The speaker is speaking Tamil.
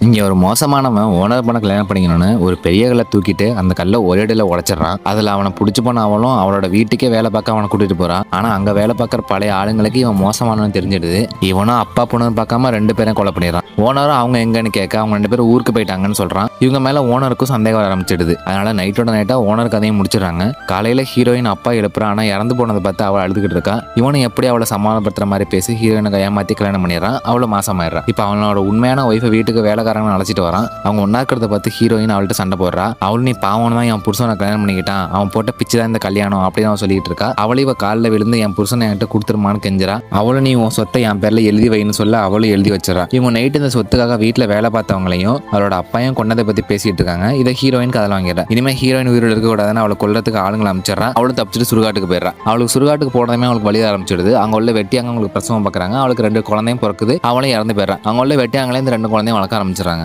இங்க ஒரு மோசமானவன் ஓனர் பண்ண கல்யாணம் பண்ணிக்கணும்னு ஒரு பெரிய கல்லை தூக்கிட்டு அந்த கல்லை ஒரே அடியில உடைச்சிடறான். அதுல அவனை பிடிச்சி போன அவளும் அவளோட வீட்டுக்கே வேலை பார்க்க அவனை கூட்டிட்டு போறான். ஆனா அங்க வேலை பார்க்குற பழைய ஆளுங்களுக்கு இவன் மோசமானவன் தெரிஞ்சிடுது. இவனும் அப்பா பொண்ணு பார்க்காம 2 பேரும் கொலை பண்ணிடுறான். ஓனரும் அவங்க எங்கன்னு கேட்க அவங்க 2 பேரும் ஊருக்கு போயிட்டாங்கன்னு சொல்றான். இவங்க மேல ஓனருக்கும் சந்தேகம் வர ஆரம்பிச்சிடுது. அதனால நைட்டோட நைட்டா ஓனர் கதையும் முடிச்சிடறாங்க. காலையில ஹீரோயின் அப்பா எழுப்புறான். ஆனா இறந்து போனதை பார்த்து அவள் அழுதுகிட்டு இருக்கா. இவனும் எப்படி அவளை சமாதானப்படுத்துற மாதிரி பேசி ஹீரோயினை ஏமாத்தி கல்யாணம் பண்ணிடுறான். அவளை மாசமாயிடுறான். இப்ப அவனோட உண்மையான ஒய்ஃபை வீட்டுக்கு வேலைக்காரங்க அழைச்சிட்டு வரான். அவங்க ஒன்னா இருக்கிறத பார்த்து ஹீரோயின் அவள்கிட்ட சண்டை போடுறா. அவள் நீ பாவம் தான் என் புருஷனை கல்யாணம் பண்ணிக்கிட்டான், அவன் போட்ட பிச்சு தான் இந்த கல்யாணம் அப்படின்னு அவன் சொல்லிட்டு இருக்கா. அவளை இவ காலில் விழுந்து என் புருஷனை என்கிட்ட கொடுத்துருமான்னு கெஞ்சிரா. அவளும் நீ உன் சொத்தை என் பேர்ல எழுதி வைன்னு சொல்ல அவளும் எழுதி வச்சிடறா. இவங்க நைட்டு இந்த சொத்துக்காக வீட்டில் வேலை பார்த்தவங்களையும் அவளோட அப்பாயும் கொண்டதை பத்தி பேசிட்டு இருக்காங்க. இதை ஹீரோயின் கதல் வாங்கிடுறா. இனிமே ஹீரோயின் உயிரோடு இருக்கக்கூடாதுன்னு அவளை கொல்றதுக்கு ஆளுங்களை அமைச்சிடறா. அவளும் தப்பிச்சுட்டு சுடுகாட்டுக்கு போயிடறா. அவளுக்கு சுடுகாட்டுக்கு போனதுமே அவளுக்கு வழி ஆரம்பிச்சிடுது. அங்க உள்ள வெட்டியாங்க அவங்களுக்கு பிரசவம் பார்க்குறாங்க. அவளுக்கு 2 குழந்தையும் பிறக்குது. அவளும் இறந்து போயிடறா. அங்க உள்ள வெட்டியாங்களே இந்த 2 குழந்தையும் வளர்க்க ஆரம்பிச்சிடறாங்க.